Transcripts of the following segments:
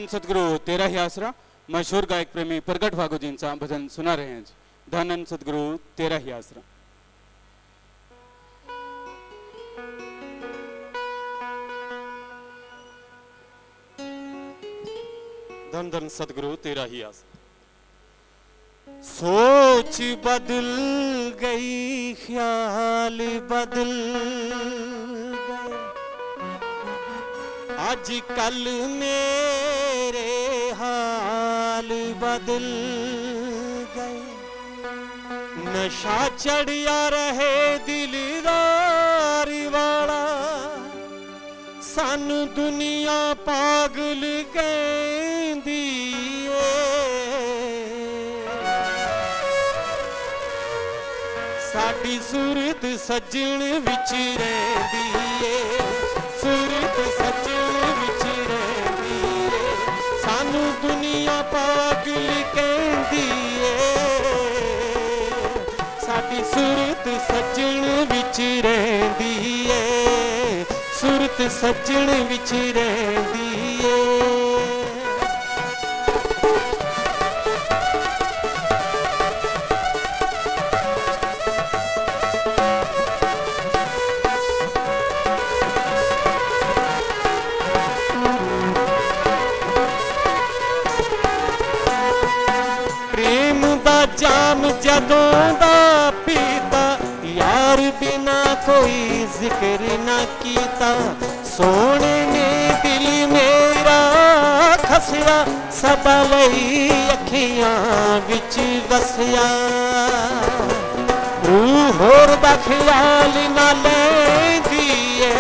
धन सदगुरु तेरा ही आसरा मशहूर गायक प्रेमी प्रगट भागो जी इनसा भजन सुना रहे हैं जी। धन सदगुरु तेरा ही आसरा। धन धन सदगुरु तेरा ही आसरा। सोच बदल गई ख्याल बदल गए आजकल मेरे हाल बदल गए। नशा चढ़िया रहे दिलदार वाला सानू दुनिया पागल कहंदी है। साडी सूरत सजण विच रहिंदी है, सूरत सजण विच रहिंदी है। सानू दुनिया पागल कहंदी है। साडी सूरत सजण विच रहिंदी है, सूरत सजण विच रहिंदी है। जाम जदों दा पीता यार बिना कोई जिक्र ना कीता। सोने ने दिल मेरा खसिया सदा लई अखियां विच वसिया। होर दा ख्याल ना लैंदी ऐ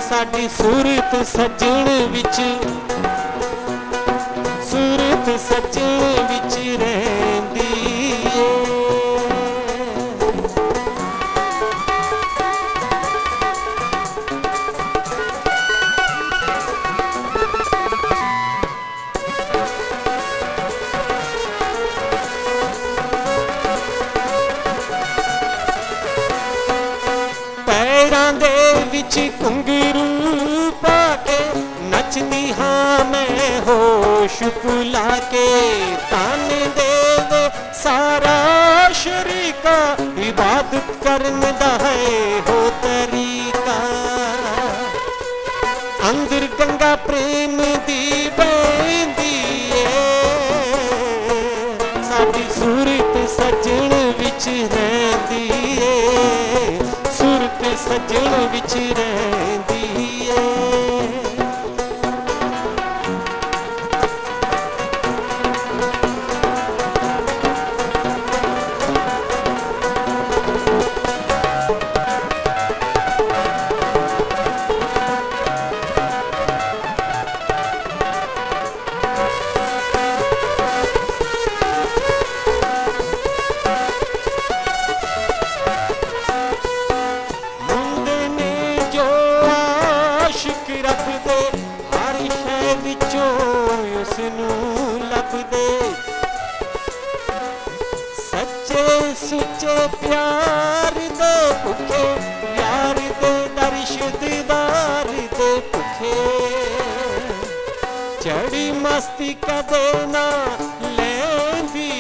साडी सूरत सजण विच, सूरत सजण विच रहिंदी है। पैरां दे विच घुंघरू पा के नचदी हाँ मैं होश भुला के। ताने दे दे सारा शरीका इबादत करन दा है हो तरीका। अंदर गंगा प्रेम दी बहंदी है साडी सूरत सजण विच रहिंदी है, सूरत सजण विच रहिंदी है। सुचे प्यार दे भुखे यार दे दर्श दीदार दे भुखे। चढ़ी मस्ती कदे ना लैंदी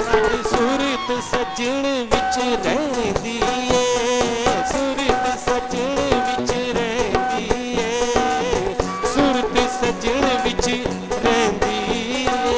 साडी सूरत सजण विच रहिंदी है, सूरत सजण विच रहिंदी है, सूरत सजण विच रहिंदी है।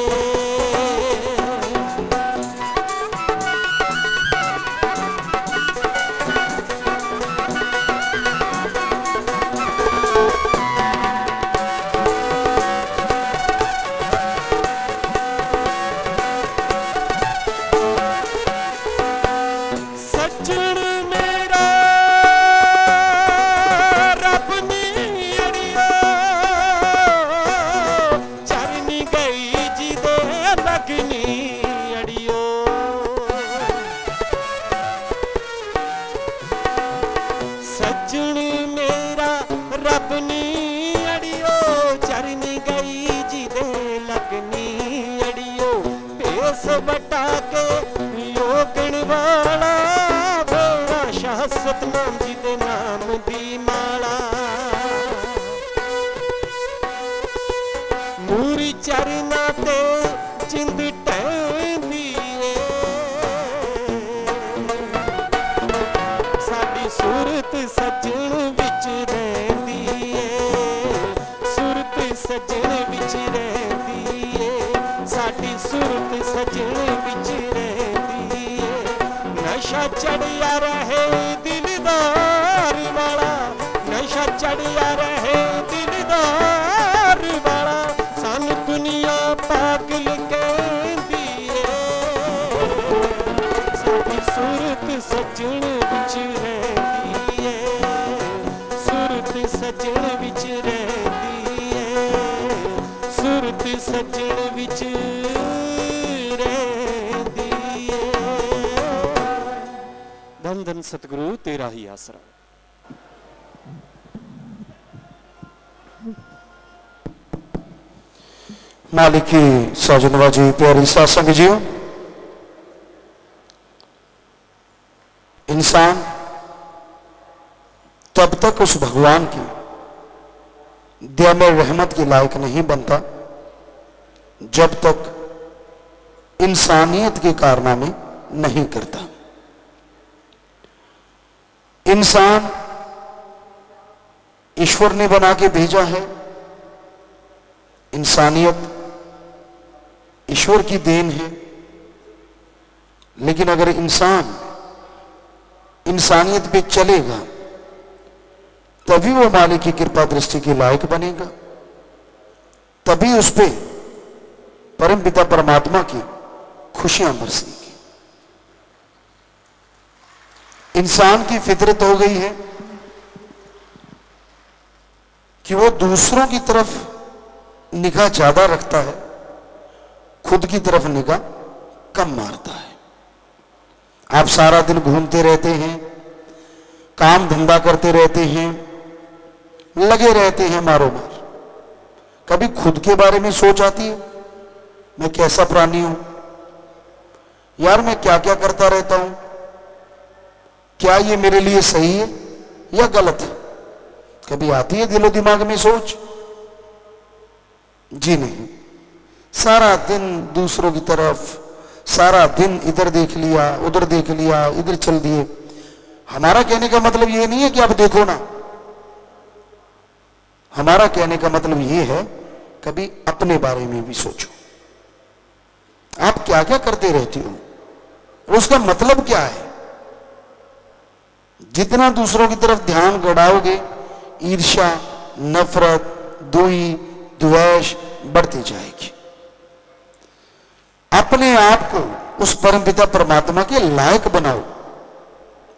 सजण मेरा रब नी अड़ियो चरनी गई जिदे लगनी अड़ियो। भेस बटा के योगण वाला बेड़ा शाह सतनाम जी दे नाम दी माला। सजण विच रहंदी है, सुरत सजण विच रहंदी है, साडी सुरत सजण विच रहंदी है। नशा चढ़िया रहे दिलदार वाला, नशा चढ़िया रहे दिलदार वाला, सानू दुनिया पागल कहंदी है, साडी सुरत सजण विच रहंदी है, सुरत सजण विच रहंदी है, सुरत सजण विच रहंदी है। धन धन सतगुरु तेरा ही आसरा। मालिक की सौजनवा जी, प्यारी सत्संग जीओ, इंसान तब तक उस भगवान की दया में रहमत के लायक नहीं बनता जब तक इंसानियत के कारनामे नहीं करता। इंसान ईश्वर ने बना के भेजा है, इंसानियत ईश्वर की देन है, लेकिन अगर इंसान इंसानियत पे चलेगा तभी वो मालिक की कृपा दृष्टि के लायक बनेगा, तभी उस पे परम पिता परमात्मा की खुशियां बरसेंगी। इंसान की फितरत हो गई है कि वो दूसरों की तरफ निगाह ज्यादा रखता है, खुद की तरफ निगाह कम मारता है। आप सारा दिन घूमते रहते हैं, काम धंधा करते रहते हैं, लगे रहते हैं मारो मार, कभी खुद के बारे में सोच आती है, मैं कैसा प्राणी हूं यार, मैं क्या क्या करता रहता हूं, क्या ये मेरे लिए सही है या गलत है? कभी आती है दिलो दिमाग में सोच? जी नहीं। सारा दिन दूसरों की तरफ, सारा दिन इधर देख लिया, उधर देख लिया, इधर चल दिए। हमारा कहने का मतलब ये नहीं है कि आप देखो ना, हमारा कहने का मतलब ये है कभी अपने बारे में भी सोचो। आप क्या क्या करते रहते हो, उसका मतलब क्या है? जितना दूसरों की तरफ ध्यान गड़ाओगे, ईर्ष्या, नफरत, दुई, द्वेष बढ़ती जाएगी। अपने आप को उस परमपिता परमात्मा के लायक बनाओ,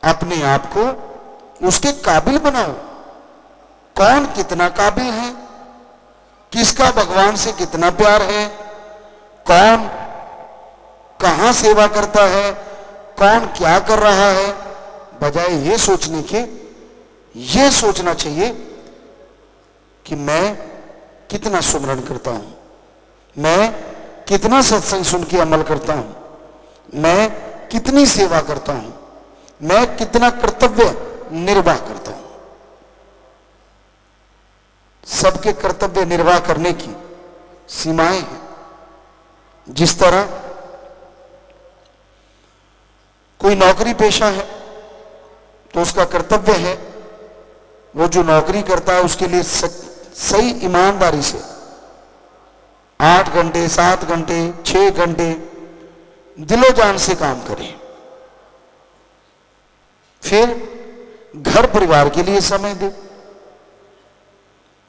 अपने आप को उसके काबिल बनाओ। कौन कितना काबिल है, किसका भगवान से कितना प्यार है, कौन कहां सेवा करता है, कौन क्या कर रहा है, बजाय ये सोचने के ये सोचना चाहिए कि मैं कितना सुमरण करता हूं, मैं कितना सत्संग सुन के अमल करता हूं, मैं कितनी सेवा करता हूं, मैं कितना कर्तव्य निर्वाह करता हूं। सबके कर्तव्य निर्वाह करने की सीमाएं हैं। जिस तरह कोई नौकरी पेशा है तो उसका कर्तव्य है, वो जो नौकरी करता है उसके लिए सही ईमानदारी से 8 घंटे, 7 घंटे, 6 घंटे दिलो जान से काम करे। फिर घर परिवार के लिए समय दे,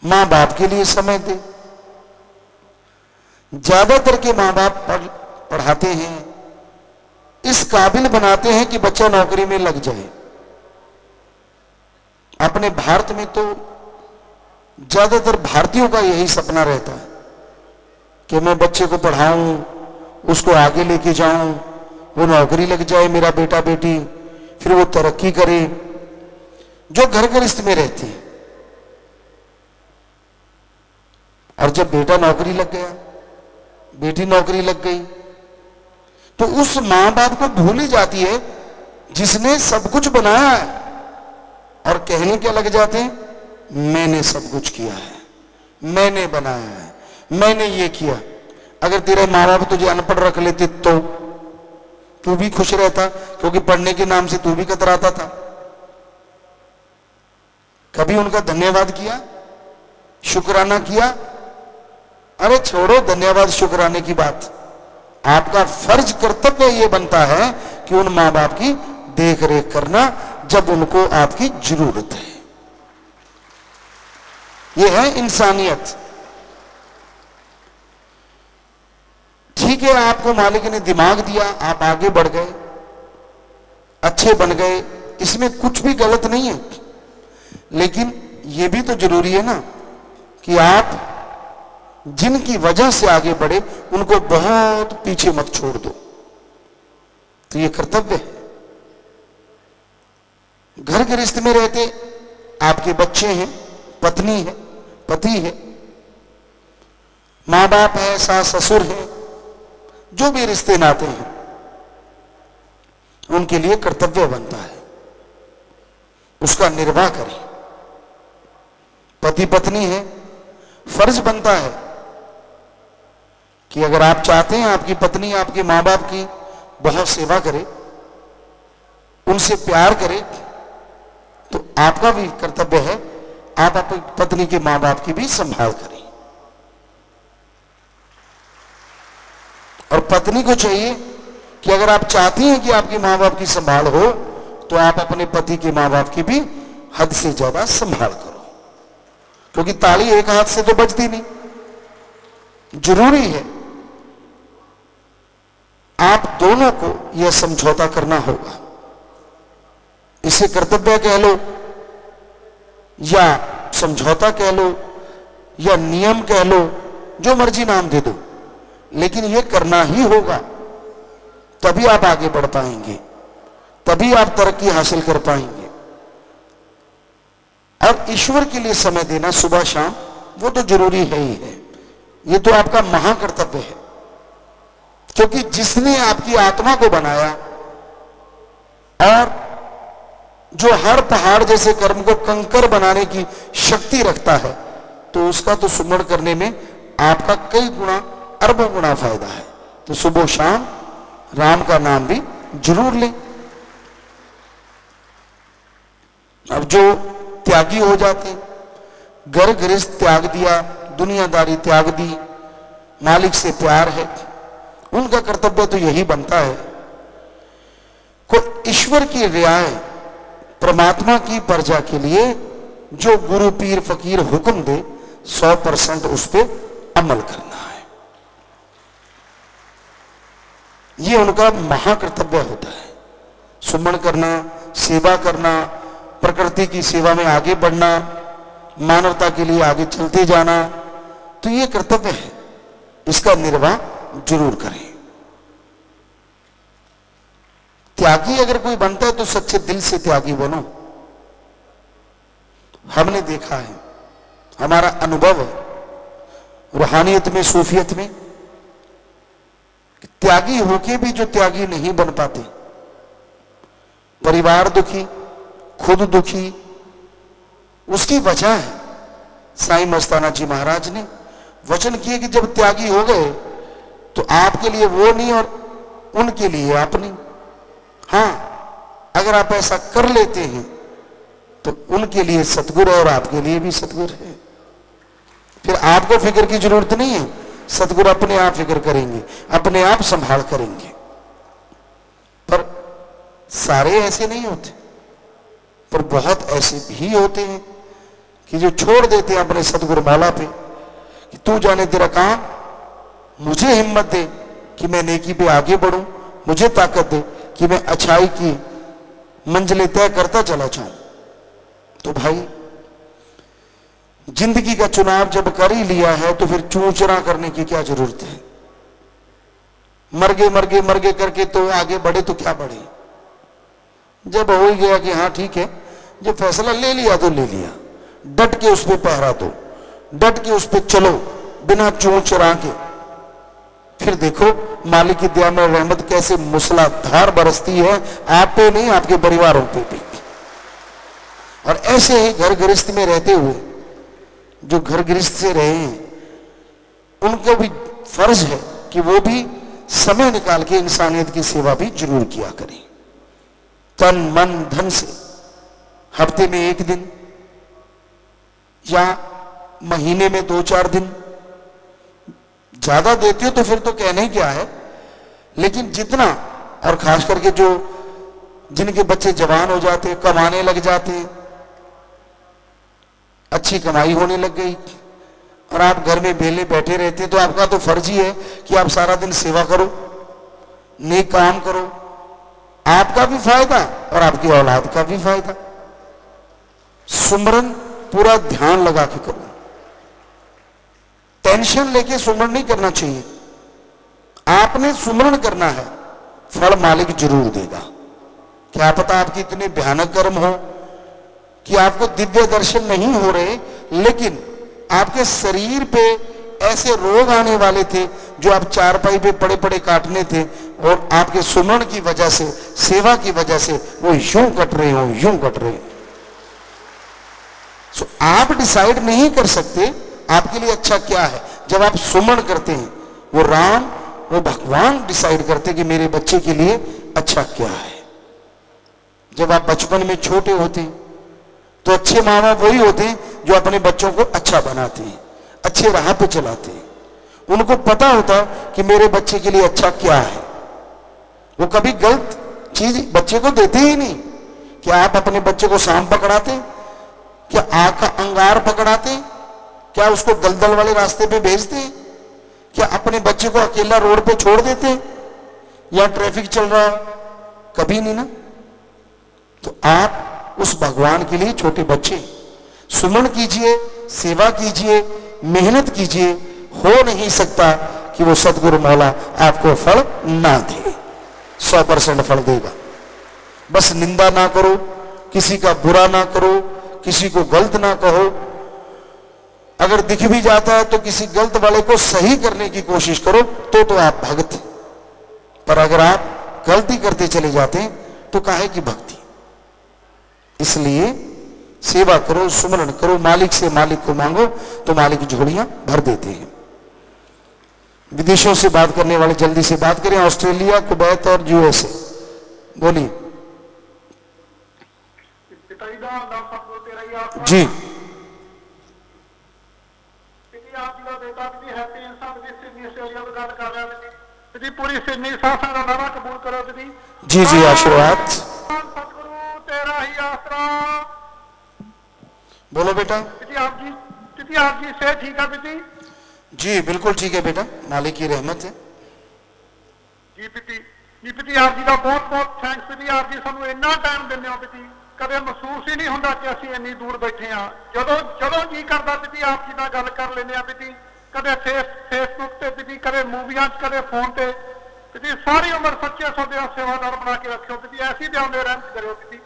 मां बाप के लिए समय दे। ज्यादातर के मां बाप पढ़ाते हैं, इस काबिल बनाते हैं कि बच्चा नौकरी में लग जाए। अपने भारत में तो ज्यादातर भारतीयों का यही सपना रहता है कि मैं बच्चे को पढ़ाऊं, उसको आगे लेके जाऊं, वो नौकरी लग जाए मेरा बेटा बेटी, फिर वो तरक्की करे। जो घर गृहस्थ में रहते हैं, और जब बेटा नौकरी लग गया, बेटी नौकरी लग गई, तो उस मां बाप को भूल ही जाती है जिसने सब कुछ बनाया है, और कहने क्या लग जाते हैं, मैंने सब कुछ किया है, मैंने बनाया है, मैंने ये किया। अगर तेरे माँ बाप तुझे अनपढ़ रख लेते तो तू भी खुश रहता, क्योंकि पढ़ने के नाम से तू भी कतराता था। कभी उनका धन्यवाद किया, शुक्राना किया? अरे छोड़ो धन्यवाद शुक्राने की बात, आपका फर्ज कर्तव्य ये बनता है कि उन मां बाप की देख रेख करना जब उनको आपकी जरूरत है। ये है इंसानियत। ठीक है, आपको मालिक ने दिमाग दिया, आप आगे बढ़ गए, अच्छे बन गए, इसमें कुछ भी गलत नहीं है, लेकिन यह भी तो जरूरी है ना कि आप जिनकी वजह से आगे बढ़े उनको बहुत पीछे मत छोड़ दो। तो यह कर्तव्य है। घर गृहस्थ में रहते आपके बच्चे हैं, पत्नी है, पति है, मां बाप है, सास ससुर है, जो भी रिश्ते नाते हैं, उनके लिए कर्तव्य बनता है उसका निर्वाह करें। पति पत्नी है, फर्ज बनता है कि अगर आप चाहते हैं आपकी पत्नी आपके मां बाप की बहुत सेवा करे, उनसे प्यार करे, तो आपका भी कर्तव्य है आप अपनी पत्नी के मां बाप की भी संभाल करें। और पत्नी को चाहिए कि अगर आप चाहती हैं कि आपके मां बाप की संभाल हो तो आप अपने पति के मां बाप की भी हद से ज्यादा संभाल करो, क्योंकि ताली एक हाथ से तो बजती नहीं। जरूरी है आप दोनों को यह समझौता करना होगा। इसे कर्तव्य कह लो या समझौता कह लो या नियम कह लो, जो मर्जी नाम दे दो, लेकिन यह करना ही होगा, तभी आप आगे बढ़ पाएंगे, तभी आप तरक्की हासिल कर पाएंगे। और ईश्वर के लिए समय देना सुबह शाम, वो तो जरूरी है ही है, ये तो आपका महाकर्तव्य है, क्योंकि जिसने आपकी आत्मा को बनाया और जो हर पहाड़ जैसे कर्म को कंकर बनाने की शक्ति रखता है, तो उसका तो सुमरण करने में आपका कई गुना अरबों गुना फायदा है। तो सुबह शाम राम का नाम भी जरूर लें। अब जो त्यागी हो जाते, घर गृहस्थ त्याग दिया, दुनियादारी त्याग दी, मालिक से प्यार है, उनका कर्तव्य तो यही बनता है को ईश्वर की रियाय, परमात्मा की प्रजा के लिए जो गुरु पीर फकीर हुक्म दे 100% उस पर अमल करना है। ये उनका महाकर्तव्य होता है। सुमन करना, सेवा करना, प्रकृति की सेवा में आगे बढ़ना, मानवता के लिए आगे चलते जाना, तो ये कर्तव्य है, इसका निर्वाह जरूर करें। त्यागी अगर कोई बनता है तो सच्चे दिल से त्यागी बनो। हमने देखा है, हमारा अनुभव है रूहानियत में, सूफियत में, त्यागी होके भी जो त्यागी नहीं बन पाते, परिवार दुखी, खुद दुखी, उसकी वजह है साईं मस्ताना जी महाराज ने वचन किए कि जब त्यागी हो गए तो आपके लिए वो नहीं और उनके लिए आप नहीं। हाँ, अगर आप ऐसा कर लेते हैं तो उनके लिए सतगुरु है और आपके लिए भी सतगुरु है। फिर आपको फिक्र की जरूरत नहीं है, सतगुरु अपने आप फिक्र करेंगे, अपने आप संभाल करेंगे। पर सारे ऐसे नहीं होते, पर बहुत ऐसे भी होते हैं कि जो छोड़ देते हैं अपने सतगुरु मौला पे कि तू जाने तेरा काम, मुझे हिम्मत दे कि मैं नेकी पे आगे बढ़ूं, मुझे ताकत दे कि मैं अच्छाई की मंजिलें तय करता चला जाऊं। तो भाई जिंदगी का चुनाव जब कर ही लिया है तो फिर चूचरा करने की क्या जरूरत है। मरगे करके तो आगे बढ़े तो क्या बढ़े। जब हो ही गया कि हाँ ठीक है, जब फैसला ले लिया तो ले लिया, डट के उस पर पहरा दो, डट के उस पर चलो बिना चूचरा के। फिर देखो मालिक की दया में रहमत कैसे मूसलाधार बरसती है, आप पे नहीं आपके परिवारों पे भी। और ऐसे ही घर गृहस्थ में रहते हुए जो घर गृहस्थ से रहे हैं उनको भी फर्ज है कि वो भी समय निकाल के इंसानियत की सेवा भी जरूर किया करें, तन मन धन से। हफ्ते में एक दिन या महीने में 2-4 दिन। ज्यादा देते हो तो फिर तो कहने ही क्या है, लेकिन जितना, और खास करके जो जिनके बच्चे जवान हो जाते, कमाने लग जाते, अच्छी कमाई होने लग गई और आप घर में बेले बैठे रहते, तो आपका तो फर्ज ही है कि आप सारा दिन सेवा करो, नेक काम करो, आपका भी फायदा और आपकी औलाद का भी फायदा। सुमरन पूरा ध्यान लगा के करो, टेंशन लेके सुमरन नहीं करना चाहिए। आपने सुमरन करना है, फल मालिक जरूर देगा। क्या पता आपके इतने भयानक कर्म हो कि आपको दिव्य दर्शन नहीं हो रहे, लेकिन आपके शरीर पे ऐसे रोग आने वाले थे जो आप चारपाई पे पड़े पड़े काटने थे, और आपके सुमरण की वजह से, सेवा की वजह से वो यूं कट रहे हो, यूं कट रहे। सो आप डिसाइड नहीं कर सकते आपके लिए अच्छा क्या है। जब आप सुमरण करते हैं, वो राम, वो भगवान डिसाइड करते कि मेरे बच्चे के लिए अच्छा क्या है। जब आप बचपन में छोटे होते हैं तो अच्छे माँ बाप वही होते हैं जो अपने बच्चों को अच्छा बनाते हैं, अच्छे राह पे चलाते हैं। उनको पता होता है कि मेरे बच्चे के लिए अच्छा क्या है। वो कभी गलत चीज बच्चे को देते ही नहीं। क्या आप अपने बच्चे को सांप पकड़ाते? क्या आग का अंगार पकड़ाते? क्या उसको दलदल वाले रास्ते पे भेजते? क्या अपने बच्चे को अकेला रोड पे छोड़ देते या ट्रैफिक चल रहा? कभी नहीं ना। तो आप उस भगवान के लिए छोटे बच्चे, सुमन कीजिए, सेवा कीजिए, मेहनत कीजिए। हो नहीं सकता कि वो सदगुरु मौला आपको फल ना दे। 100% फल देगा। बस निंदा ना करो, किसी का बुरा ना करो, किसी को गलत ना कहो। अगर दिख भी जाता है तो किसी गलत वाले को सही करने की कोशिश करो, तो आप भक्त। पर अगर आप गलती करते चले जाते हैं तो काहे की भक्ति। इसलिए सेवा करो, सुमरण करो, मालिक से मालिक को मांगो तो मालिक झोलियां भर देते हैं। विदेशों से बात करने वाले जल्दी से बात करें। ऑस्ट्रेलिया, कुवैत और यूएसए। बोलिए जी। पूरी सिडनी शासन का नारा कबूल करो दीदी। जी जी, आशीर्वाद। सतगुरु तेरा ही आसरा। बोलो बेटा। दीदी आप जी से ठीक है दीदी? जी बिल्कुल ठीक है बेटा, मालिक की रहमत है। जी दीदी आप जी का बहुत बहुत थैंक्स दीदी। आप जी सानू इन्ना टाइम दिंदे हो दीदी, कदे महसूस ही नहीं होंदा कि असीं इन्नी दूर बैठे हाँ। जदों जी करदा दीदी आप जी नाल गल कर लेने आ दीदी, कदे फेसबुक ते दीदी, कदे मूवियां, कदे फोन ते दीदी। सारी उम्र सच्चे सौदे सेवादार बना के रखियो दीदी, ऐसी ध्यान रहमत करियो दीदी।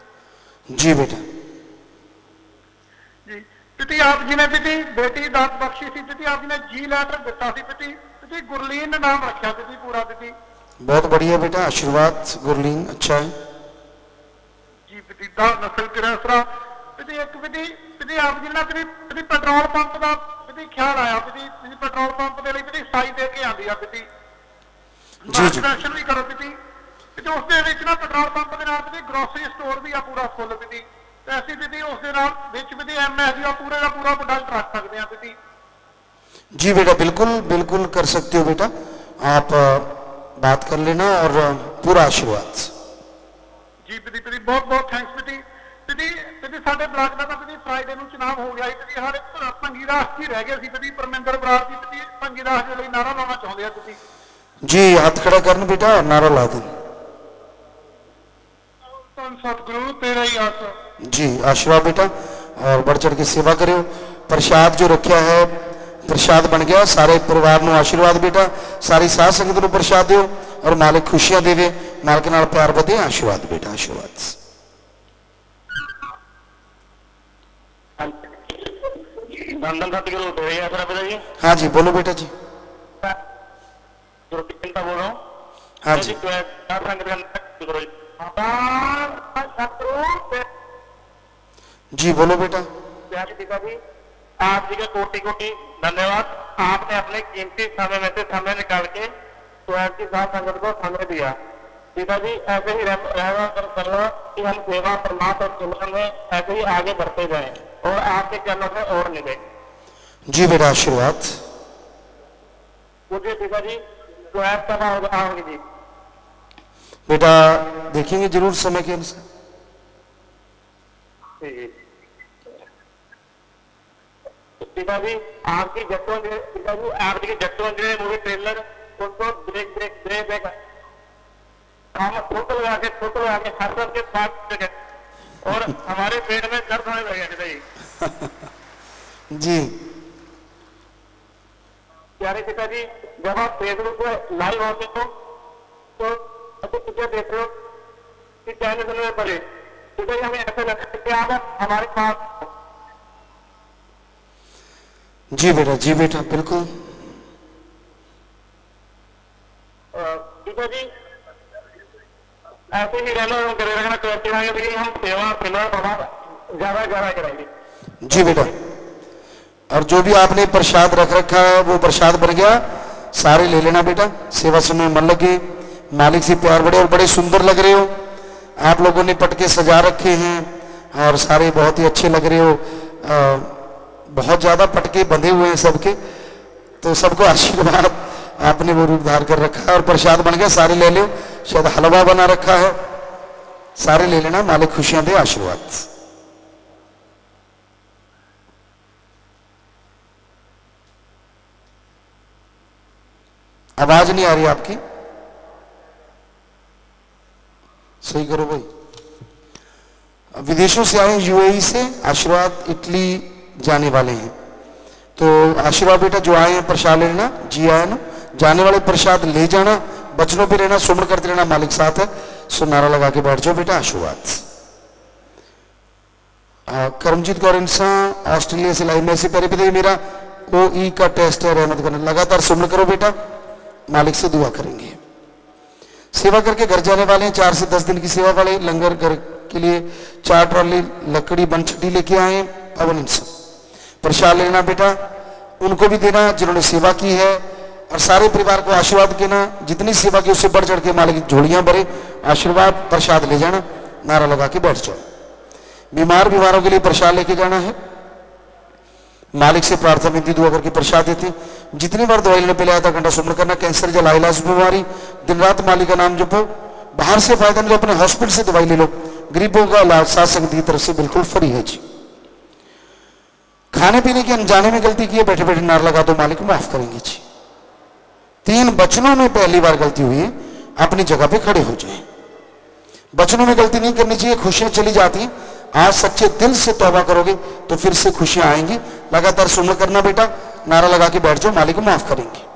जी बेटा। जी दीदी आप जी ने दीदी बेटी दात बख्शी सी दीदी, आप जी ने जी लैटर दिता सी दीदी, गुरलीन नाम रखा दीदी पूरा दीदी। बहुत बढ़िया बेटा, आशीर्वाद। गुरलीन अच्छा है जी दीदी। दा नस्ल किरासरा दीदी। एक दीदी आप जी ना दीदी पेट्रोल पंप का दीदी ख्याल आया दीदी, पेट्रोल पंप के लिए दीदी साई दे के आती है दीदी। जी जी। दर्शन भी करो दीदी। उसके ना पेट्रोल पंप के नाल दीदी ग्रोसरी स्टोर भी आ पूरा फुल दीदी। ऐसी दीदी उसके नाल विच दीदी एमएस का पूरे का पूरा प्रोडक्ट रख सकते हैं दीदी। जी बेटा, बिल्कुल बिल्कुल कर सकते हो बेटा, आप बात कर लेना और पूरा आशीर्वाद। जी दीदी बहुत बहुत थैंक्स दीदी। साडे ब्लॉक का दीदी फ्राइडे को चुनाव हो गया दीदी। हर भंगीदास जी रह गए दीदी, परमिंदर बराड़ जी दीदी भंगीदास के लिए नारा लाना चाहते हैं दीदी। जी हाथ खड़ा करना बेटा और नारा ला दें। सतगुरु तेरा ही आसरा। जी आशीर्वाद बेटा, और बढ़ चढ़ के सेवा करो। प्रसाद जो रखा है प्रसाद बन गया, सारे परिवार को आशीर्वाद बेटा, सारी साध संगत को प्रसाद दो और मालिक खुशियां देवे, मालिक नाल प्यार बधे। आशीर्वाद बेटा, आशीर्वाद। हाँ जी बोलो बेटा जी। बोल रहा हूँ। हाँ जी जी बोलो बेटा। आप जी का कोटि कोटि धन्यवाद। आपने अपने कीमती समय में से समय निकाल के स्वयं की साथ संगत को समय दिया। पिताजी ऐसे ही रहना करना कि हम सेवा परमात्मा और चिंतन में ऐसे ही आगे बढ़ते जाएं। और आपके चरणों से और मिले। जी बेटा आशीर्वाद। मुझे पिताजी तो ऐप कब आओगे जी? बेटा देखेंगे जरूर समय के अनुसार। पिताजी आपकी जट्टों मूवी ट्रेलर उनको ब्रेक फोटो लगा के हर के साथ और हमारे पेट में दर्द होने लगे पिताजी। जी प्यारे पिताजी, जब आप फेसबुक पे लाइव होते हो तो पिक्चर देख रहे हो कि कहने सुनने में पड़े पिताजी, हमें ऐसा लगता है कि आप हमारे पास। जी बेटा बिल्कुल। पिताजी ऐसे ही रहना करे रखना करते रहेंगे, लेकिन हम सेवा ज्यादा करेंगे। जी बेटा, और जो भी आपने प्रसाद रख रखा है वो प्रसाद बन गया, सारे ले लेना बेटा। सेवा समय मन लगे, मालिक से प्यार बढ़े। और बड़े सुंदर लग रहे हो आप लोगों ने, पटके सजा रखे हैं और सारे बहुत ही अच्छे लग रहे हो। बहुत ज्यादा पटके बंधे हुए हैं सबके, तो सबको आशीर्वाद आपने वो रूप धार कर रखा है और प्रसाद बन गया, सारे ले लो। शायद हलवा बना रखा है, सारे ले लेना, मालिक खुशियां दे, आशीर्वाद। आवाज नहीं आ रही आपकी, सही करो भाई। विदेशों से आए, यूएई से आशीर्वाद इटली जाने वाले हैं, तो आशीर्वाद बेटा जो आए हैं प्रसाद ले लेना। जी आए ना, जाने वाले प्रसाद ले जाना, बचनों पे रहना, सुमन करते रहना, मालिक साथ है। सो नारा लगा के बैठ जाओ बेटा, आशीर्वाद। करमजीत कौर इंसान ऑस्ट्रेलिया से लाइव मैसेज पहले पिता मेरा OE का टेस्ट है, रहमत करना, लगातार सुमन करो बेटा, मालिक से दुआ करेंगे। सेवा करके घर जाने वाले हैं, 4 से 10 दिन की सेवा वाले, लंगर घर के लिए 4 ट्रॉली लकड़ी बन छठी लेके आए। पवन इंसान प्रसाद लेना बेटा, उनको भी देना जिन्होंने सेवा की है, और सारे परिवार को आशीर्वाद देना, जितनी सेवा की उससे बढ़ चढ़ के मालिक की झोलियां भरे। आशीर्वाद प्रसाद ले जाना, नारा लगा के बैठ जाओ। बीमारों के लिए प्रसाद लेके जाना है, मालिक से प्रार्थना विनती दुआ करके प्रसाद देते। जितनी बार दवाई लेने पहले आधा घंटा सुमन करना। कैंसर या लाइलाज बीमारी, दिन रात मालिक का नाम जपो। बाहर से फायदा नहीं तो अपने हॉस्पिटल से दवाई ले लो। गरीबों का इलाज साथ संगत की तरफ से बिल्कुल फ्री है जी। खाने पीने की अनजाने में गलती की है, बैठे बैठे नार लगा दो, मालिक माफ करेंगे जी। 3 वचनों में पहली बार गलती हुई है, अपनी जगह पे खड़े हो जाए। वचनों में गलती नहीं करनी चाहिए, खुशियां चली जाती। आज सच्चे दिल से तौबा करोगे तो फिर से खुशियां आएंगी। लगातार सुमन करना बेटा, नारा लगा के बैठ जाओ, मालिक माफ करेंगे।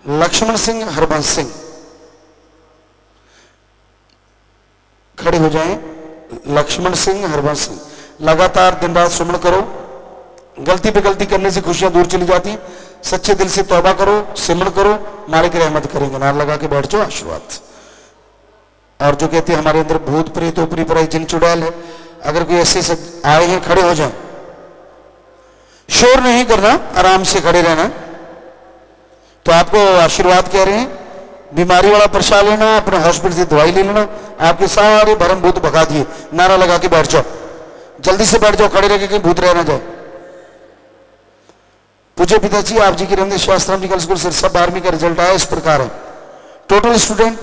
लक्ष्मण सिंह, हरबंस सिंह खड़े हो जाएं। लक्ष्मण सिंह, हरबंस सिंह, लगातार दिन रात सुमन करो। गलती पे गलती करने से खुशियां दूर चली जाती। सच्चे दिल से तौबा करो, सिमरन करो, मालिक रहमत करेंगे। नारा लगा के बैठ जाओ, आशीर्वाद। और जो कहते हैं हमारे अंदर भूत प्रेत ऊपरी पराई जिन चुड़ैल है, अगर कोई ऐसे सब आए हैं, खड़े हो जाए, शोर नहीं करना, आराम से खड़े रहना। तो आपको आशीर्वाद कह रहे हैं। बीमारी वाला प्रसाद लेना, अपने हॉस्पिटल से दवाई ले लेना, आपके सारे भरम भूत भगा दिए। नारा लगा के बैठ जाओ, जल्दी से बैठ जाओ, खड़े रह के कहीं भूत रह ना जाए। पूज्य पिताजी, आप जी की रहमत शास्त्र मेडिकल स्कूल सिरसा 12वीं का रिजल्ट आया इस प्रकार है। टोटल स्टूडेंट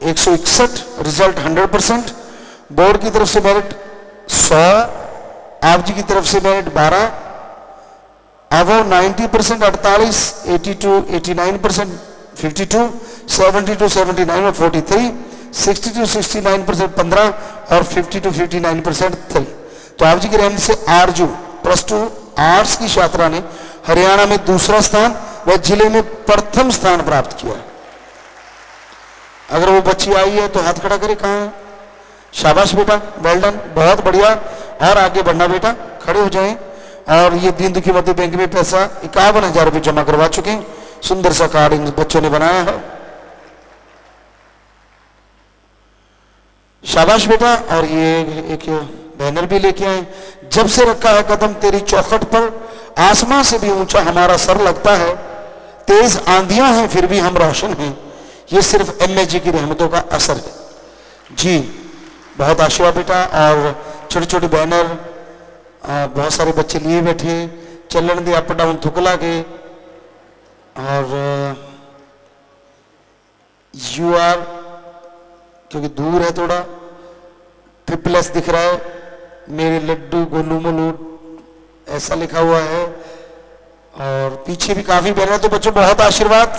161, रिजल्ट 100%, बोर्ड की तरफ से मेरिट 100, आप जी की तरफ से मेरिट 12, अबव 90% 48, 82 89% 52, 72 79 और 43, 62 69% 15 और 52 59% 3। तो आप जी की रहमत से आरजू +2 आर्ट्स की छात्रा ने हरियाणा में दूसरा स्थान व जिले में प्रथम स्थान प्राप्त किया। अगर वो बच्ची आई है तो हाथ खड़ा करे, कहाँ है? शाबाश बेटा, वेल डन, बहुत बढ़िया। और आगे बढ़ना बेटा, खड़े हो जाएं। और ये दीन दुखी मध्य बैंक में पैसा 51,000 रुपये जमा करवा चुके हैं। सुंदर सा कार्ड इन बच्चों ने बनाया है, शाबाश बेटा। और ये एक बैनर भी लेके आए। जब से रखा है कदम तेरी चौखट पर, आसमां से भी ऊंचा हमारा सर लगता है। तेज आंधियां हैं फिर भी हम रोशन हैं, ये सिर्फ MAG की रहमतों का असर है जी। बहुत आशीर्वाद बेटा। और छोटे छोटे बैनर बहुत सारे बच्चे लिए बैठे, चलन दे अप डाउन थुकला के। और यू आर, क्योंकि दूर है थोड़ा, ट्रिपल एस दिख रहा है, मेरे लड्डू गोलू मोलू ऐसा लिखा हुआ है। और पीछे भी काफी बैनर। तो बच्चों बहुत आशीर्वाद,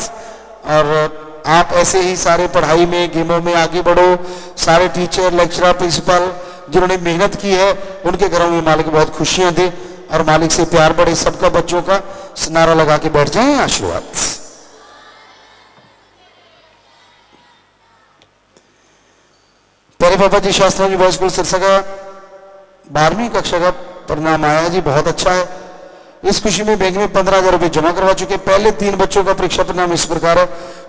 और आप ऐसे ही सारे पढ़ाई में गेमों में आगे बढ़ो। सारे टीचर लेक्चरर प्रिंसिपल जिन्होंने मेहनत की है उनके घरों में मालिक बहुत खुशियां दे और मालिक से प्यार बढ़े सबका। बच्चों का नारा लगा के बैठ जाएं, आशीर्वाद। प्यारे पापा जी, शास्त्रा जी बॉयज स्कूल सिरसा का 12वीं कक्षा का परिणाम आया जी, बहुत अच्छा है। इस खुशी में बैंक में 15,000 रुपए जमा करवा चुके। पहले 3 बच्चों का परीक्षा परिणाम इस प्रकार है।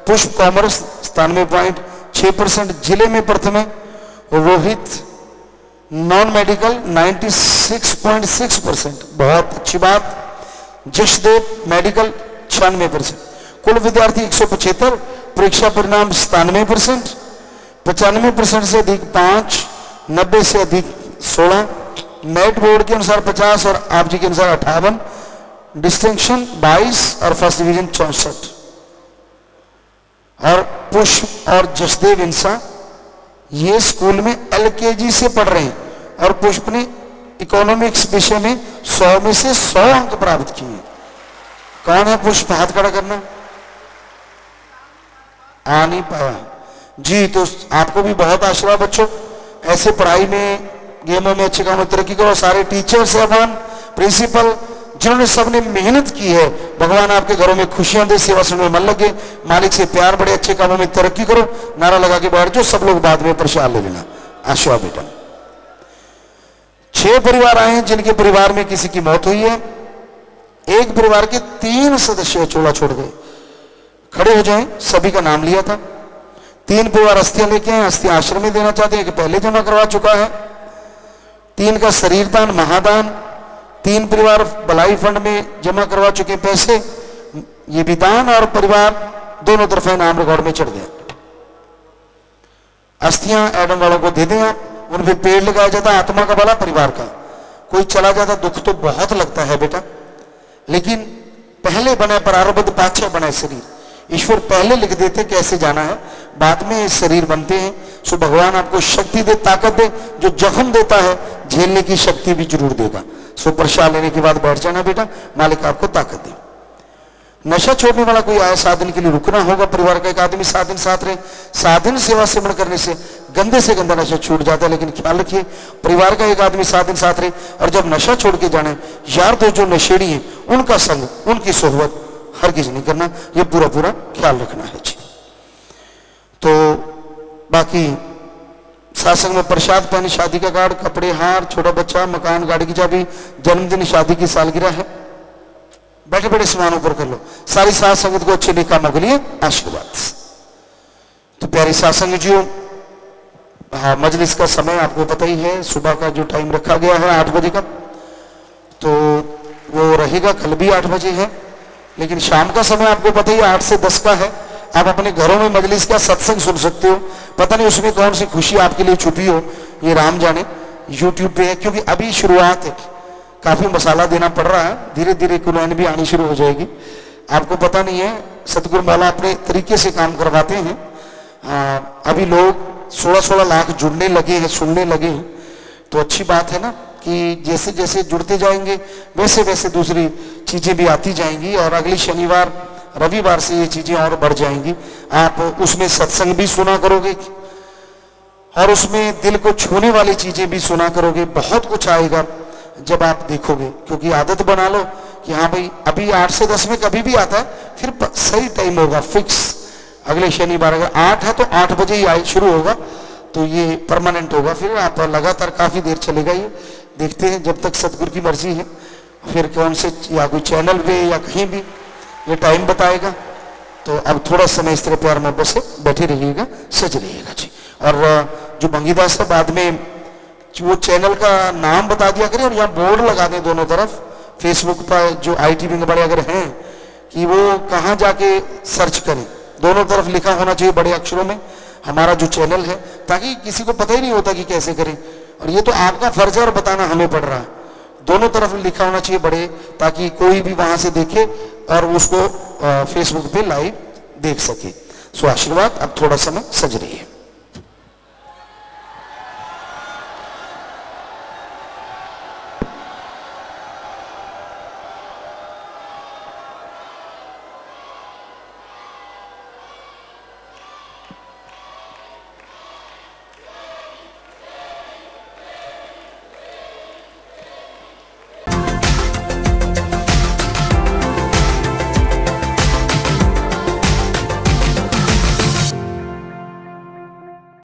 पुष्प कॉमर्स 97.6%, जिले में प्रथम है। रोहित नॉन मेडिकल 96.6%, बहुत अच्छी बात। जशदेव मेडिकल 96%। कुल विद्यार्थी 175, परीक्षा परिणाम 97%, 95% से अधिक 5, 90 से अधिक 16, मेरिट बोर्ड के अनुसार 50 और आप जी के अनुसार 58, डिस्टिंक्शन 22 और फर्स्ट डिवीजन 64। और पुष्प और जसदेव इंसा ये स्कूल में एलकेजी से पढ़ रहे हैं और पुष्प ने इकोनॉमिक्स विषय में 100 में से 100 अंक प्राप्त किए। कौन है पुष्प? हाथ खड़ा करना। आ नहीं पाया जी। तो आपको भी बहुत आशीर्वाद बच्चों, ऐसे पढ़ाई में गेमों में अच्छे काम में तरक्की करो। सारे टीचर साहबान प्रिंसिपल जिन्होंने सबने मेहनत की है, भगवान आपके घरों में खुशियां दे, सेवा सुनने में मन लगे, मालिक से प्यार बढ़े, अच्छे कामों में तरक्की करो। नारा लगा के बैठ जाओ, सब लोग बाद में प्रसाद ले लेना। आशीर्वाद बेटा। 6 परिवार आए हैं जिनके परिवार में किसी की मौत हुई है। एक परिवार के 3 सदस्य चोला छोड़ गए। खड़े हो जाएं, सभी का नाम लिया था। 3 परिवार अस्थियां लेके आए, अस्थियां आश्रम में देना चाहते हैं, कि पहले जमा करवा चुका है। 3 का शरीर दान महादान। 3 परिवार भलाई फंड में जमा करवा चुके पैसे, ये भी दान, और परिवार दोनों तरफ नाम रिकॉर्ड में चढ़ गया। अस्थियां एडम वालों को दे दें आप, उन पे पेड़ लगाया जाता है, आत्मा का भला परिवार का। कोई चला जाता दुख तो बहुत लगता है बेटा, लेकिन पहले बने प्रारब्ध पाछे बने शरीर। ईश्वर पहले लिख देते कैसे जाना है, बाद में शरीर बनते हैं। सो भगवान आपको शक्ति दे, ताकत दे। जो जख्म देता है झेलने की शक्ति भी जरूर देगा। सो प्रसाद लेने के बाद बैठ जाना बेटा, मालिक आपको ताकत दे। नशा छोड़ने वाला कोई आया, 7 दिन के लिए रुकना होगा। परिवार का एक आदमी 7 दिन साथ रहे। 7 दिन सेवा सेवन करने से गंदे से गंदा नशा छूट जाता है, लेकिन ख्याल रखिए परिवार का एक आदमी 7 दिन साथ रहे। और जब नशा छोड़ के जाना है, यार तो जो नशेड़ी है उनका संग, उनकी सोहबत हर किसी नहीं करना, ये पूरा पूरा ख्याल रखना है जी। तो बाकी सासंग में प्रसाद, पैन, शादी का कार्ड, कपड़े, हार, छोटा बच्चा, मकान, गाड़ी की चाबी, जन्मदिन, शादी की सालगिरह है। बैठे बैठे सामान ऊपर कर लो। सारी सात संगत को अच्छे नेक कामों के लिए आशीर्वाद। तो प्यारी सासंग जी, हाँ, मजलिस का समय आपको पता ही है, सुबह का जो टाइम रखा गया है 8 बजे का, तो वो रहेगा। कल भी 8 बजे है, लेकिन शाम का समय आपको पता ही 8 से 10 का है। आप अपने घरों में मजलिस का सत्संग सुन सकते हो। पता नहीं उसमें कौन सी खुशी आपके लिए छुपी हो, ये राम जाने। यूट्यूब पे है, क्योंकि अभी शुरुआत है, काफी मसाला देना पड़ रहा है। धीरे धीरे कुलैन भी आनी शुरू हो जाएगी। आपको पता नहीं है, सतगुरु माला अपने तरीके से काम करवाते हैं। अभी लोग 16-16 लाख जुड़ने लगे हैं, सुनने लगे हैं। तो अच्छी बात है ना, कि जैसे जैसे जुड़ते जाएंगे वैसे वैसे दूसरी चीजें भी आती जाएंगी, और अगली शनिवार रविवार से ये चीजें और बढ़ जाएंगी। आप उसमें सत्संग भी सुना करोगे, और उसमें दिल को छूने वाली चीजें भी सुना करोगे। बहुत कुछ आएगा जब आप देखोगे, क्योंकि आदत बना लो कि हाँ भाई अभी 8 से 10 में कभी भी आता है, फिर सही टाइम होगा फिक्स। अगले शनिवार अगर 8 है तो 8 बजे ही शुरू होगा, तो ये परमानेंट होगा। फिर आप लगातार काफी देर चलेगा ये। देखते हैं जब तक सतगुरु की मर्जी है, फिर कौन से या कोई चैनल पे या कहीं भी ये टाइम बताएगा। तो अब थोड़ा समय इस तरह प्यार मोहब्बत से बैठे रहिएगा, सच रहिएगा जी। और जो भंगीदास है, बाद में वो चैनल का नाम बता दिया करें, और यहाँ बोर्ड लगा दें दोनों तरफ। फेसबुक पर जो IT विंग बड़े अगर हैं, कि वो कहाँ जाके सर्च करें, दोनों तरफ लिखा होना चाहिए बड़े अक्षरों में। हमारा जो चैनल है, ताकि किसी को पता ही नहीं होता कि कैसे करें। और ये तो आपका फर्ज है और बताना हमें पड़ रहा है। दोनों तरफ लिखा होना चाहिए बड़े, ताकि कोई भी वहां से देखे और उसको फेसबुक पे लाइव देख सके। सो आशीर्वाद। अब थोड़ा समय सज रही है।